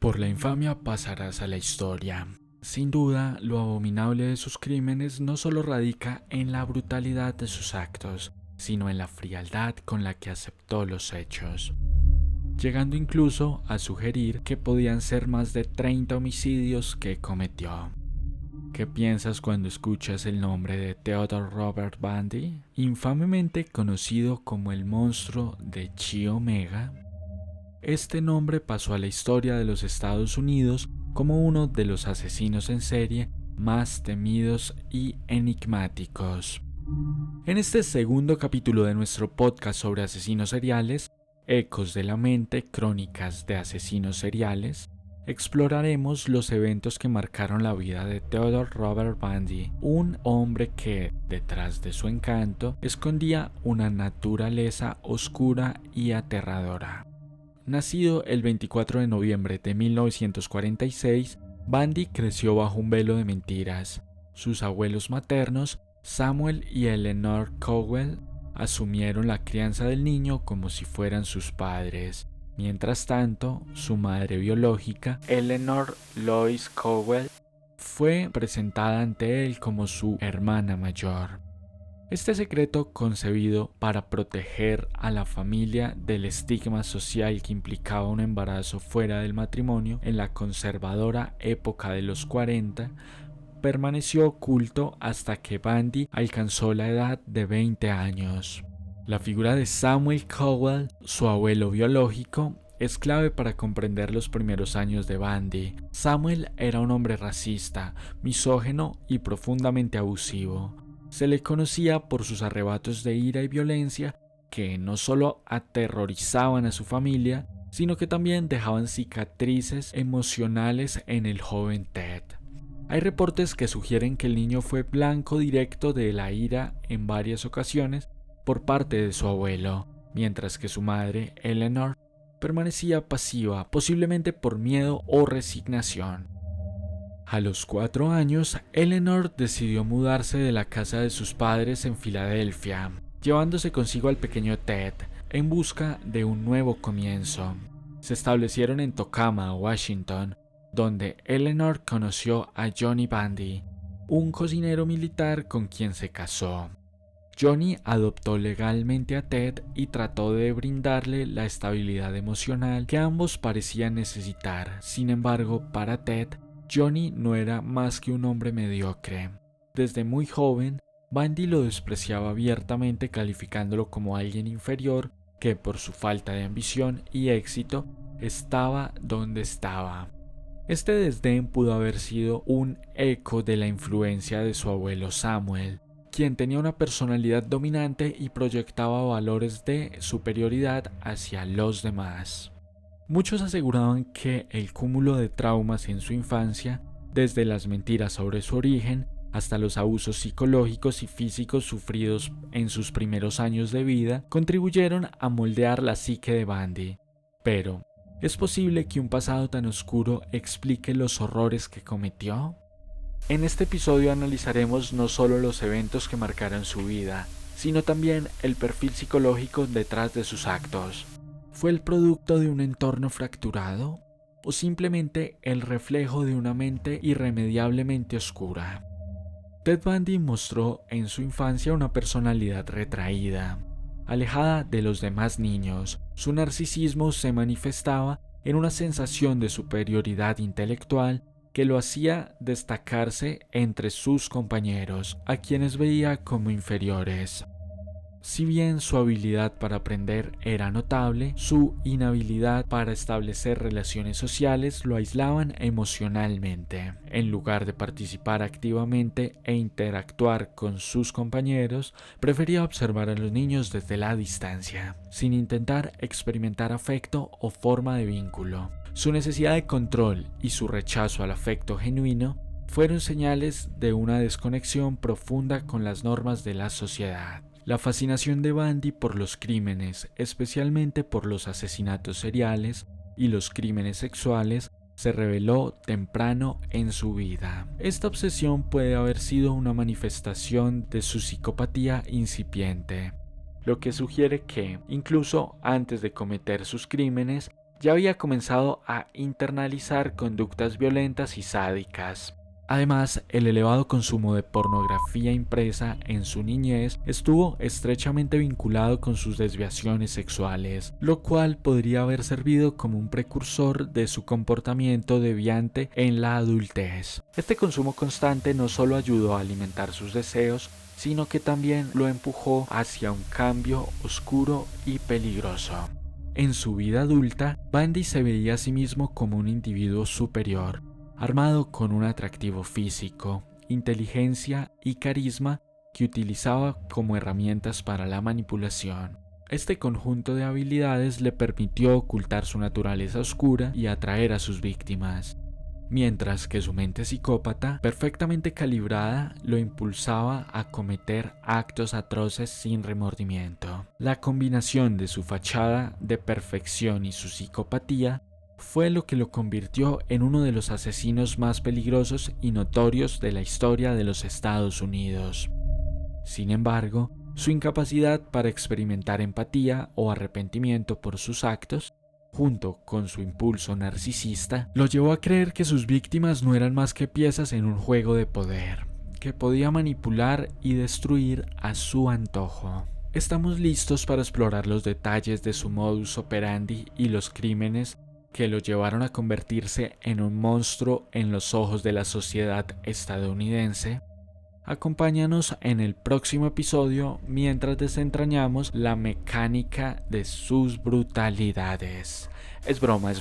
Por la infamia pasarás a la historia. Sin duda, lo abominable de sus crímenes no solo radica en la brutalidad de sus actos, sino en la frialdad con la que aceptó los hechos, llegando incluso a sugerir que podían ser más de 30 homicidios que cometió. ¿Qué piensas cuando escuchas el nombre de Theodore Robert Bundy, infamemente conocido como el monstruo de Chi Omega? Este nombre pasó a la historia de los Estados Unidos como uno de los asesinos en serie más temidos y enigmáticos. En este segundo capítulo de nuestro podcast sobre asesinos seriales, Ecos de la Mente, Crónicas de Asesinos Seriales, exploraremos los eventos que marcaron la vida de Theodore Robert Bundy, un hombre que, detrás de su encanto, escondía una naturaleza oscura y aterradora. Nacido el 24 de noviembre de 1946, Bundy creció bajo un velo de mentiras. Sus abuelos maternos, Samuel y Eleanor Cowell, asumieron la crianza del niño como si fueran sus padres. Mientras tanto, su madre biológica, Eleanor Lois Cowell, fue presentada ante él como su hermana mayor. Este secreto, concebido para proteger a la familia del estigma social que implicaba un embarazo fuera del matrimonio en la conservadora época de los 40, permaneció oculto hasta que Bundy alcanzó la edad de 20 años. La figura de Samuel Cowell, su abuelo biológico, es clave para comprender los primeros años de Bundy. Samuel era un hombre racista, misógino y profundamente abusivo. Se le conocía por sus arrebatos de ira y violencia que no solo aterrorizaban a su familia, sino que también dejaban cicatrices emocionales en el joven Ted. Hay reportes que sugieren que el niño fue blanco directo de la ira en varias ocasiones por parte de su abuelo, mientras que su madre, Eleanor, permanecía pasiva, posiblemente por miedo o resignación. A los 4 años, Eleanor decidió mudarse de la casa de sus padres en Filadelfia, llevándose consigo al pequeño Ted, en busca de un nuevo comienzo. Se establecieron en Tacoma, Washington, donde Eleanor conoció a Johnny Bundy, un cocinero militar con quien se casó. Johnny adoptó legalmente a Ted y trató de brindarle la estabilidad emocional que ambos parecían necesitar. Sin embargo, para Ted, Johnny no era más que un hombre mediocre. Desde muy joven, Bundy lo despreciaba abiertamente, calificándolo como alguien inferior que por su falta de ambición y éxito estaba donde estaba. Este desdén pudo haber sido un eco de la influencia de su abuelo Samuel, quien tenía una personalidad dominante y proyectaba valores de superioridad hacia los demás. Muchos aseguraban que el cúmulo de traumas en su infancia, desde las mentiras sobre su origen hasta los abusos psicológicos y físicos sufridos en sus primeros años de vida, contribuyeron a moldear la psique de Bundy. Pero, ¿es posible que un pasado tan oscuro explique los horrores que cometió? En este episodio analizaremos no solo los eventos que marcaron su vida, sino también el perfil psicológico detrás de sus actos. ¿Fue el producto de un entorno fracturado o simplemente el reflejo de una mente irremediablemente oscura? Ted Bundy mostró en su infancia una personalidad retraída, alejada de los demás niños. Su narcisismo se manifestaba en una sensación de superioridad intelectual que lo hacía destacarse entre sus compañeros, a quienes veía como inferiores. Si bien su habilidad para aprender era notable, su inhabilidad para establecer relaciones sociales lo aislaban emocionalmente. En lugar de participar activamente e interactuar con sus compañeros, prefería observar a los niños desde la distancia, sin intentar experimentar afecto o forma de vínculo. Su necesidad de control y su rechazo al afecto genuino fueron señales de una desconexión profunda con las normas de la sociedad. La fascinación de Bundy por los crímenes, especialmente por los asesinatos seriales y los crímenes sexuales, se reveló temprano en su vida. Esta obsesión puede haber sido una manifestación de su psicopatía incipiente, lo que sugiere que, incluso antes de cometer sus crímenes, ya había comenzado a internalizar conductas violentas y sádicas. Además, el elevado consumo de pornografía impresa en su niñez estuvo estrechamente vinculado con sus desviaciones sexuales, lo cual podría haber servido como un precursor de su comportamiento deviante en la adultez. Este consumo constante no solo ayudó a alimentar sus deseos, sino que también lo empujó hacia un cambio oscuro y peligroso. En su vida adulta, Bundy se veía a sí mismo como un individuo superior, armado con un atractivo físico, inteligencia y carisma que utilizaba como herramientas para la manipulación. Este conjunto de habilidades le permitió ocultar su naturaleza oscura y atraer a sus víctimas, mientras que su mente psicópata, perfectamente calibrada, lo impulsaba a cometer actos atroces sin remordimiento. La combinación de su fachada de perfección y su psicopatía fue lo que lo convirtió en uno de los asesinos más peligrosos y notorios de la historia de los Estados Unidos. Sin embargo, su incapacidad para experimentar empatía o arrepentimiento por sus actos, junto con su impulso narcisista, lo llevó a creer que sus víctimas no eran más que piezas en un juego de poder, que podía manipular y destruir a su antojo. Estamos listos para explorar los detalles de su modus operandi y los crímenes que lo llevaron a convertirse en un monstruo en los ojos de la sociedad estadounidense. Acompáñanos en el próximo episodio mientras desentrañamos la mecánica de sus brutalidades. Es broma,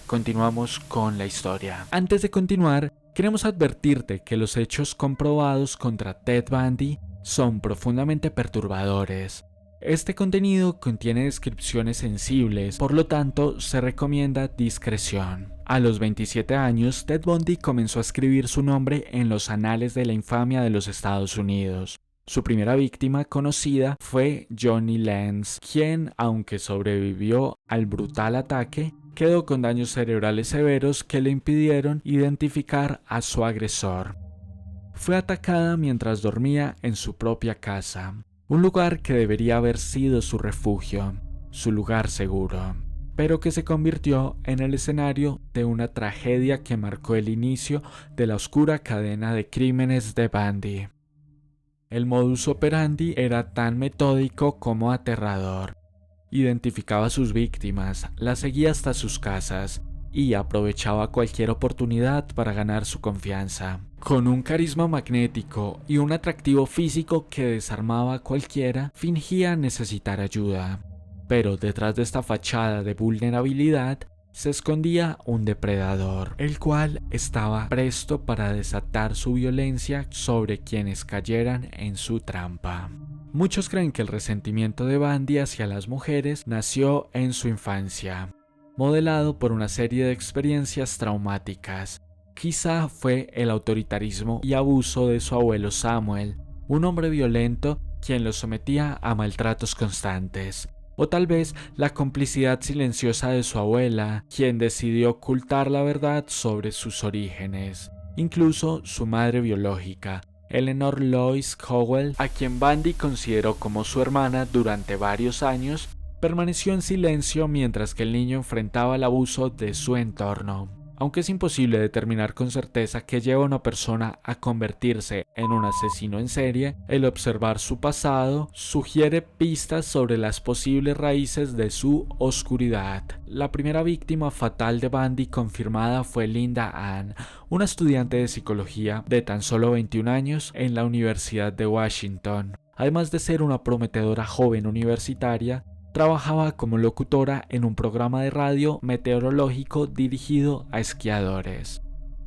continuamos con la historia. Antes de continuar, queremos advertirte que los hechos comprobados contra Ted Bundy son profundamente perturbadores. Este contenido contiene descripciones sensibles, por lo tanto se recomienda discreción. A los 27 años, Ted Bundy comenzó a escribir su nombre en los anales de la infamia de los Estados Unidos. Su primera víctima conocida fue Johnny Lenz, quien, aunque sobrevivió al brutal ataque, quedó con daños cerebrales severos que le impidieron identificar a su agresor. Fue atacada mientras dormía en su propia casa, un lugar que debería haber sido su refugio, su lugar seguro, pero que se convirtió en el escenario de una tragedia que marcó el inicio de la oscura cadena de crímenes de Bundy. El modus operandi era tan metódico como aterrador. Identificaba a sus víctimas, las seguía hasta sus casas y aprovechaba cualquier oportunidad para ganar su confianza. Con un carisma magnético y un atractivo físico que desarmaba a cualquiera, fingía necesitar ayuda. Pero detrás de esta fachada de vulnerabilidad se escondía un depredador, el cual estaba presto para desatar su violencia sobre quienes cayeran en su trampa. Muchos creen que el resentimiento de Bundy hacia las mujeres nació en su infancia, modelado por una serie de experiencias traumáticas. Quizá fue el autoritarismo y abuso de su abuelo Samuel, un hombre violento quien lo sometía a maltratos constantes. O tal vez la complicidad silenciosa de su abuela, quien decidió ocultar la verdad sobre sus orígenes. Incluso su madre biológica, Eleanor Lois Cowell, a quien Bundy consideró como su hermana durante varios años, permaneció en silencio mientras que el niño enfrentaba el abuso de su entorno. Aunque es imposible determinar con certeza qué lleva a una persona a convertirse en un asesino en serie, el observar su pasado sugiere pistas sobre las posibles raíces de su oscuridad. La primera víctima fatal de Bundy confirmada fue Linda Ann, una estudiante de psicología de tan solo 21 años en la Universidad de Washington. Además de ser una prometedora joven universitaria, trabajaba como locutora en un programa de radio meteorológico dirigido a esquiadores.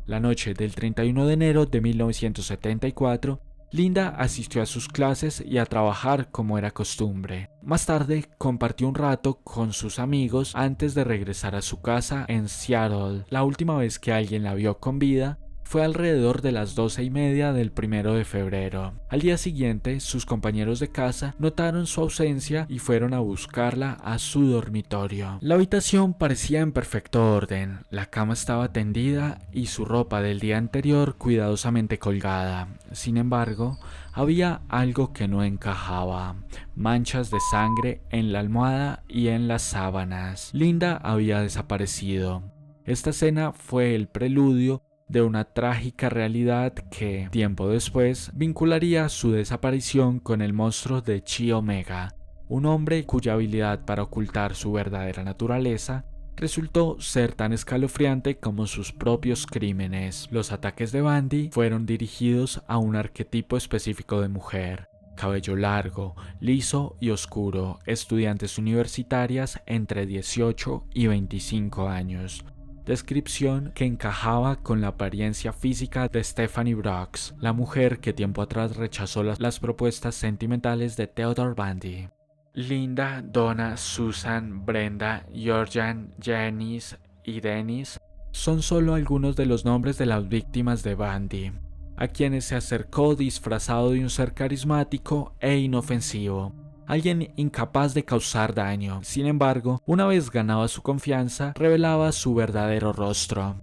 La noche del 31 de enero de 1974, Linda asistió a sus clases y a trabajar como era costumbre. Más tarde, compartió un rato con sus amigos antes de regresar a su casa en Seattle. La última vez que alguien la vio con vida fue alrededor de las 12:30 del 1 de febrero. Al día siguiente, sus compañeros de casa notaron su ausencia y fueron a buscarla a su dormitorio. La habitación parecía en perfecto orden, la cama estaba tendida y su ropa del día anterior cuidadosamente colgada. Sin embargo, había algo que no encajaba: manchas de sangre en la almohada y en las sábanas. Linda había desaparecido. Esta escena fue el preludio de una trágica realidad que, tiempo después, vincularía su desaparición con el monstruo de Chi Omega, un hombre cuya habilidad para ocultar su verdadera naturaleza resultó ser tan escalofriante como sus propios crímenes. Los ataques de Bundy fueron dirigidos a un arquetipo específico de mujer: cabello largo, liso y oscuro, estudiantes universitarias entre 18 y 25 años. Descripción que encajaba con la apariencia física de Stephanie Brooks, la mujer que tiempo atrás rechazó las propuestas sentimentales de Theodore Bundy. Linda, Donna, Susan, Brenda, Georgian, Janice y Dennis son solo algunos de los nombres de las víctimas de Bundy, a quienes se acercó disfrazado de un ser carismático e inofensivo, alguien incapaz de causar daño. Sin embargo, una vez ganaba su confianza, revelaba su verdadero rostro.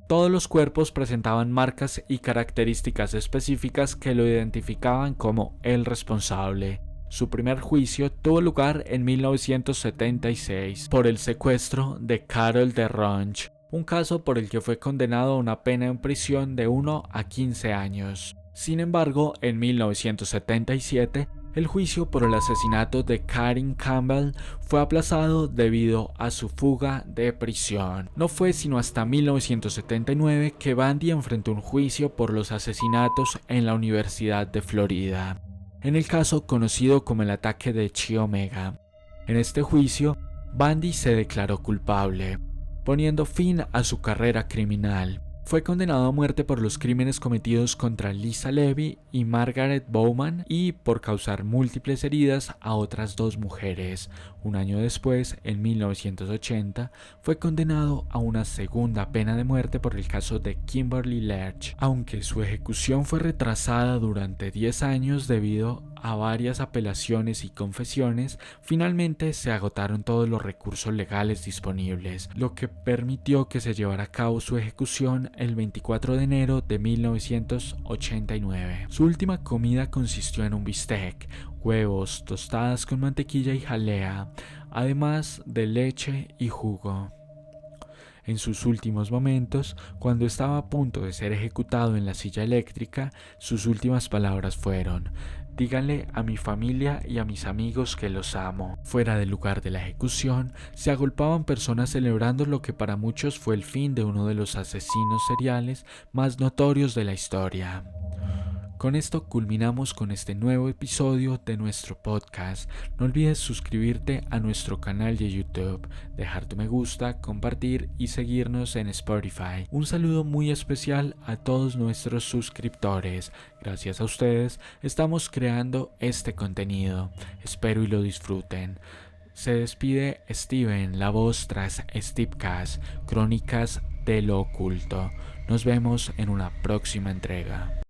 Todos los cuerpos presentaban marcas y características específicas que lo identificaban como el responsable. Su primer juicio tuvo lugar en 1976 por el secuestro de Carol DeRonch, un caso por el que fue condenado a una pena en prisión de 1 a 15 años. Sin embargo, en 1977, el juicio por el asesinato de Karen Campbell fue aplazado debido a su fuga de prisión. No fue sino hasta 1979 que Bundy enfrentó un juicio por los asesinatos en la Universidad de Florida, en el caso conocido como el ataque de Chi Omega. En este juicio, Bundy se declaró culpable, poniendo fin a su carrera criminal. Fue condenado a muerte por los crímenes cometidos contra Lisa Levy y Margaret Bowman y por causar múltiples heridas a otras 2 mujeres. Un año después, en 1980, fue condenado a una segunda pena de muerte por el caso de Kimberly Lerch, aunque su ejecución fue retrasada durante 10 años debido a varias apelaciones y confesiones. Finalmente se agotaron todos los recursos legales disponibles, lo que permitió que se llevara a cabo su ejecución el 24 de enero de 1989. Su última comida consistió en un bistec, huevos, tostadas con mantequilla y jalea, además de leche y jugo. En sus últimos momentos, cuando estaba a punto de ser ejecutado en la silla eléctrica, sus últimas palabras fueron: díganle a mi familia y a mis amigos que los amo. Fuera del lugar de la ejecución, se agolpaban personas celebrando lo que para muchos fue el fin de uno de los asesinos seriales más notorios de la historia. Con esto culminamos con este nuevo episodio de nuestro podcast. No olvides suscribirte a nuestro canal de YouTube, dejar tu me gusta, compartir y seguirnos en Spotify. Un saludo muy especial a todos nuestros suscriptores. Gracias a ustedes estamos creando este contenido. Espero y lo disfruten. Se despide Steven, la voz tras Steepcast, Crónicas de lo Oculto. Nos vemos en una próxima entrega.